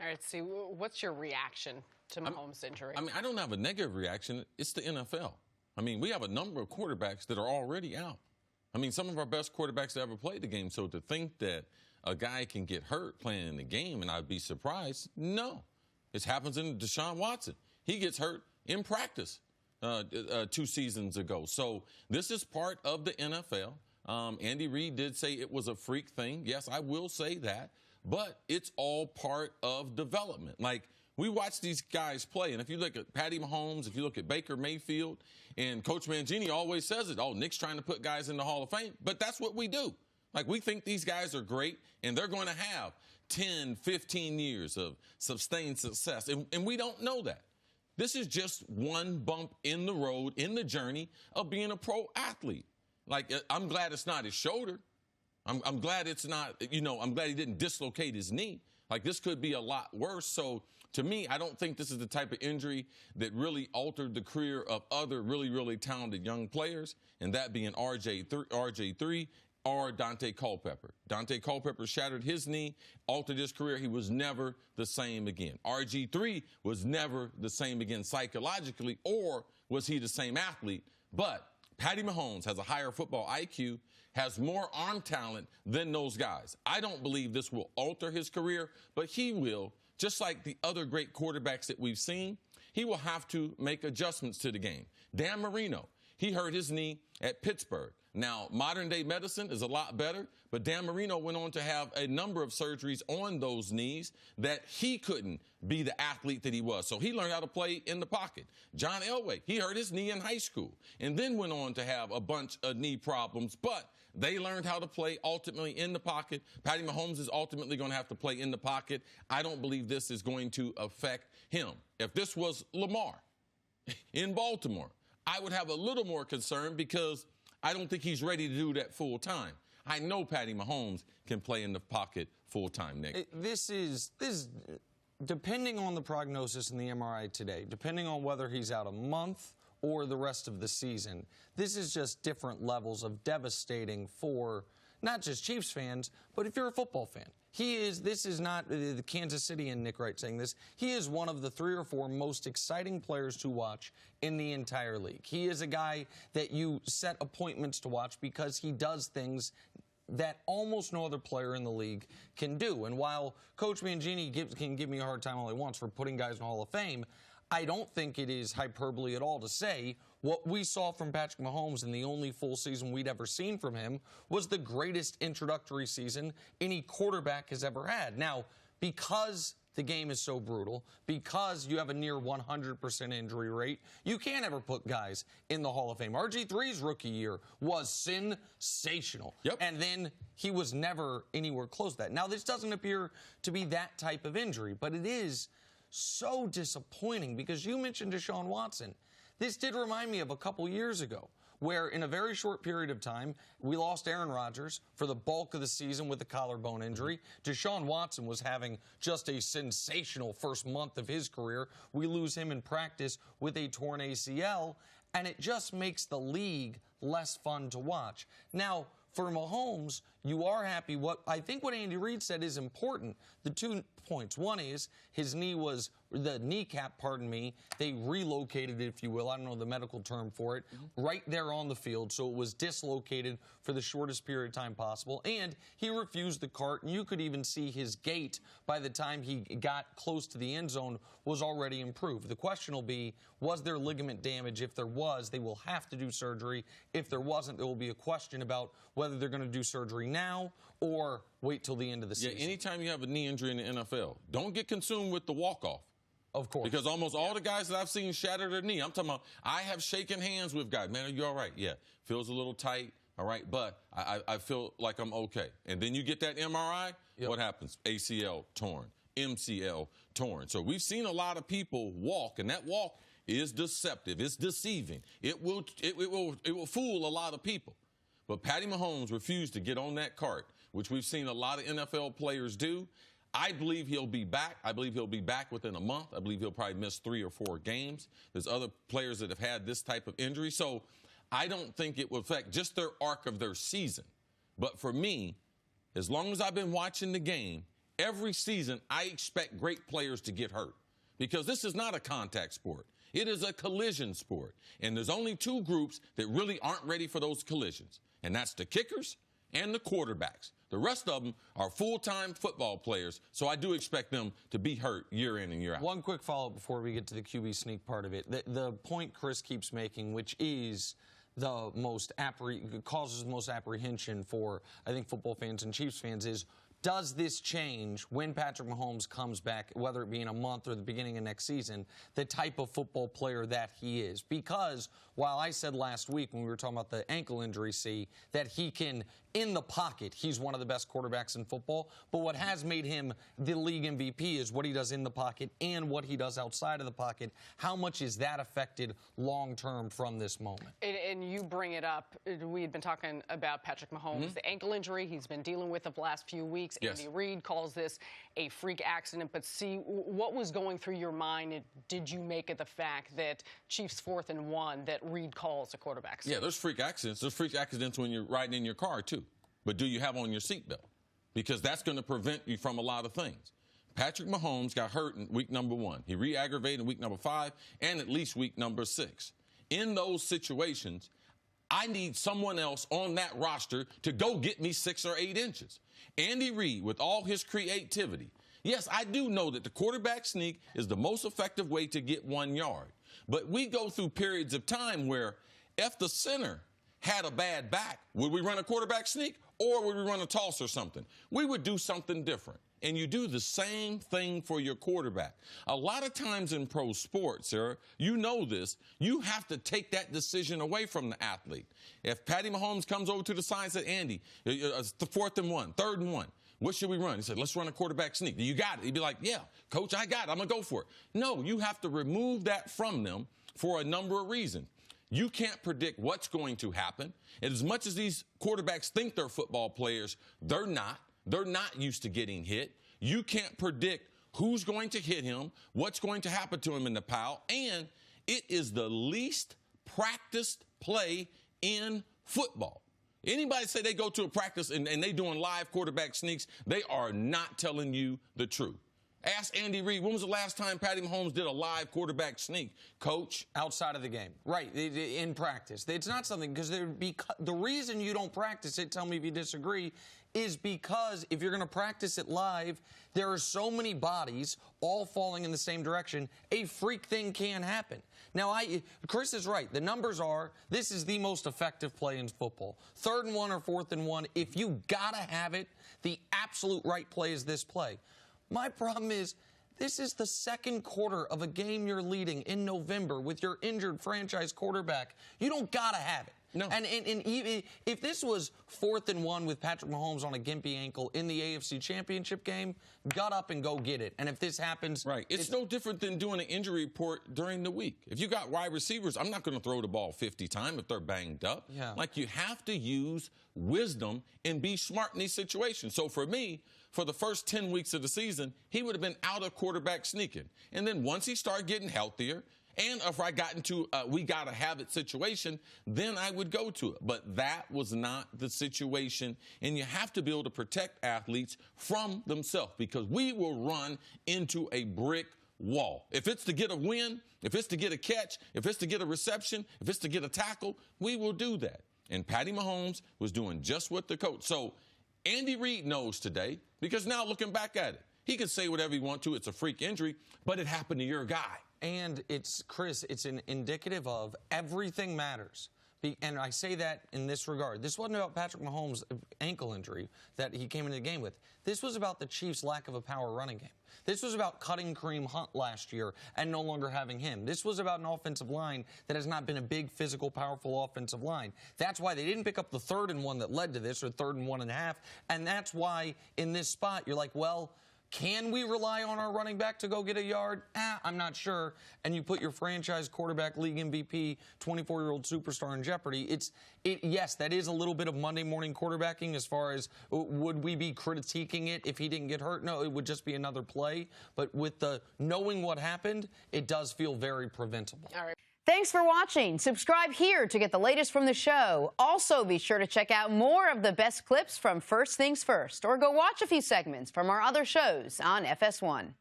All right, Steve, what's your reaction to Mahomes' injury? I mean, I don't have a negative reaction. It's the NFL. I mean, we have a number of quarterbacks that are already out. I mean, some of our best quarterbacks that ever played the game. So to think that a guy can get hurt playing in the game and I'd be surprised, no. It happens in Deshaun Watson. He gets hurt in practice 2 seasons ago. So this is part of the NFL. Andy Reid did say it was a freak thing. Yes, I will say that. But it's all part of development. Like, we watch these guys play, and if you look at Patty Mahomes, if you look at Baker Mayfield, and Coach Mangini always says it, oh, Nick's trying to put guys in the Hall of Fame. But that's what we do. Like, we think these guys are great, and they're going to have 10, 15 years of sustained success, and we don't know that. This is just one bump in the road, in the journey of being a pro athlete. Like, I'm glad it's not his shoulder. I'm glad it's not, I'm glad he didn't dislocate his knee. Like, this could be a lot worse. So, to me, I don't think this is the type of injury that really altered the career of other really, really talented young players, and that being RJ3 or Dante Culpepper. Dante Culpepper shattered his knee, altered his career. He was never the same again. RG3 was never the same again psychologically, or was he the same athlete? But Patty Mahomes has a higher football IQ, has more arm talent than those guys. I don't believe this will alter his career, but he will, just like the other great quarterbacks that we've seen. He will have to make adjustments to the game. Dan Marino, he hurt his knee at Pittsburgh. Now, modern-day medicine is a lot better, but Dan Marino went on to have a number of surgeries on those knees that he couldn't be the athlete that he was. So he learned how to play in the pocket. John Elway, he hurt his knee in high school and then went on to have a bunch of knee problems, but they learned how to play ultimately in the pocket. Patty Mahomes is ultimately going to have to play in the pocket. I don't believe this is going to affect him. If this was Lamar in Baltimore, I would have a little more concern because I don't think he's ready to do that full time. I know Patty Mahomes can play in the pocket full time, Nick. This is depending on the prognosis in the MRI today, depending on whether he's out a month or the rest of the season, this is just different levels of devastating for not just Chiefs fans, but if you're a football fan. This is not the Kansas City and Nick Wright saying this. He is one of the 3 or 4 most exciting players to watch in the entire league. He is a guy that you set appointments to watch because he does things that almost no other player in the league can do. And while Coach Mangini can give me a hard time all he wants for putting guys in the Hall of Fame, I don't think it is hyperbole at all to say what we saw from Patrick Mahomes in the only full season we'd ever seen from him was the greatest introductory season any quarterback has ever had. Now, because the game is so brutal, because you have a near 100% injury rate, you can't ever put guys in the Hall of Fame. RG3's rookie year was sensational. Yep. And then he was never anywhere close to that. Now, this doesn't appear to be that type of injury, but it is so disappointing because you mentioned Deshaun Watson. This did remind me of a couple years ago where in a very short period of time, we lost Aaron Rodgers for the bulk of the season with a collarbone injury. Deshaun Watson was having just a sensational first month of his career. We lose him in practice with a torn ACL, and it just makes the league less fun to watch. Now, for Mahomes, you are happy. I think what Andy Reid said is important. The 2 points. One is his the kneecap, they relocated it, if you will. I don't know the medical term for it. Right there on the field, so it was dislocated for the shortest period of time possible. And he refused the cart, and you could even see his gait by the time he got close to the end zone was already improved. The question will be, was there ligament damage? If there was, they will have to do surgery. If there wasn't, there will be a question about whether they're going to do surgery now or wait till the end of the season. Yeah, anytime you have a knee injury in the NFL, don't get consumed with the walk-off. Of course. Because almost all the guys that I've seen shatter their knee, I'm talking about, I have shaken hands with guys. Man, are you all right? Yeah. Feels a little tight, all right, but I feel like I'm okay. And then you get that MRI, what happens? ACL torn, MCL torn. So we've seen a lot of people walk, and that walk is deceptive. It's deceiving. It will fool a lot of people. But Patty Mahomes refused to get on that cart, which we've seen a lot of NFL players do. I believe he'll be back. I believe he'll be back within a month. I believe he'll probably miss 3 or 4 games. There's other players that have had this type of injury. So I don't think it will affect just their arc of their season. But for me, as long as I've been watching the game, every season I expect great players to get hurt because this is not a contact sport. It is a collision sport. And there's only two groups that really aren't ready for those collisions, and that's the kickers and the quarterbacks. The rest of them are full-time football players, so I do expect them to be hurt year in and year out. One quick follow-up before we get to the QB sneak part of it. The point Cris keeps making, which is the most causes the most apprehension for, I think, football fans and Chiefs fans, is does this change when Patrick Mahomes comes back, whether it be in a month or the beginning of next season, the type of football player that he is? Because while I said last week when we were talking about the ankle injury, that he can, in the pocket, he's one of the best quarterbacks in football, but what has made him the league MVP is what he does in the pocket and what he does outside of the pocket. How much is that affected long-term from this moment? And you bring it up. We had been talking about Patrick Mahomes, the ankle injury he's been dealing with the last few weeks. Yes. Andy Reid calls this a freak accident. But see, what was going through your mind? Did you make of the fact that Chiefs 4th and 1 that Reid calls a quarterback? Yeah, there's freak accidents. There's freak accidents when you're riding in your car, too. But do you have on your seatbelt? Because that's going to prevent you from a lot of things. Patrick Mahomes got hurt in week number 1. He re-aggravated in week number 5 and at least week number 6. In those situations, I need someone else on that roster to go get me 6 or 8 inches. Andy Reid, with all his creativity, yes, I do know that the quarterback sneak is the most effective way to get 1 yard. But we go through periods of time where if the center had a bad back, would we run a quarterback sneak or would we run a toss or something? We would do something different. And you do the same thing for your quarterback. A lot of times in pro sports, Sarah, you know this, you have to take that decision away from the athlete. If Patty Mahomes comes over to the side and said, Andy, it's the 4th and 1, 3rd and 1. What should we run? He said, let's run a quarterback sneak. You got it. He'd be like, yeah, coach, I got it. I'm going to go for it. No, you have to remove that from them for a number of reasons. You can't predict what's going to happen. And as much as these quarterbacks think they're football players, they're not. They're not used to getting hit. You can't predict who's going to hit him, what's going to happen to him in the pile, and it is the least practiced play in football. Anybody say they go to a practice and they doing live quarterback sneaks, they are not telling you the truth. Ask Andy Reid, when was the last time Patty Mahomes did a live quarterback sneak, coach? Outside of the game. Right, in practice. It's not something, because the reason you don't practice it, tell me if you disagree, is because if you're going to practice it live, there are so many bodies all falling in the same direction, a freak thing can happen. Now, Cris is right. The numbers are, this is the most effective play in football. 3rd and 1 or 4th and 1, if you got to have it, the absolute right play is this play. My problem is, this is the 2nd quarter of a game you're leading in November with your injured franchise quarterback. You don't got to have it. No. And even if this was 4th and 1 with Patrick Mahomes on a gimpy ankle in the AFC Championship game, gut up and go get it. And if this happens... Right. It's no different than doing an injury report during the week. If you got wide receivers, I'm not going to throw the ball 50 times if they're banged up. Yeah. Like, you have to use wisdom and be smart in these situations. So for me, for the first 10 weeks of the season, he would have been out of quarterback sneaking. And then once he started getting healthier, and if I got into a we got to have it situation, then I would go to it. But that was not the situation. And you have to be able to protect athletes from themselves, because we will run into a brick wall. If it's to get a win, if it's to get a catch, if it's to get a reception, if it's to get a tackle, we will do that. And Patty Mahomes was doing just what the coach. So Andy Reid knows today, because now looking back at it, he can say whatever he wants to. It's a freak injury, but it happened to your guy. And it's, Cris, it's an indicative of everything matters. And I say that in this regard. This wasn't about Patrick Mahomes' ankle injury that he came into the game with. This was about the Chiefs' lack of a power running game. This was about cutting Kareem Hunt last year and no longer having him. This was about an offensive line that has not been a big, physical, powerful offensive line. That's why they didn't pick up the 3rd and 1 that led to this, or 3rd and 1.5. And that's why in this spot you're like, well, can we rely on our running back to go get a yard? I'm not sure. And you put your franchise quarterback, league MVP, 24-year-old superstar in jeopardy. Yes, that is a little bit of Monday morning quarterbacking as far as would we be critiquing it if he didn't get hurt? No, it would just be another play. But with the knowing what happened, it does feel very preventable. All right. Thanks for watching. Subscribe here to get the latest from the show. Also, be sure to check out more of the best clips from First Things First, or go watch a few segments from our other shows on FS1.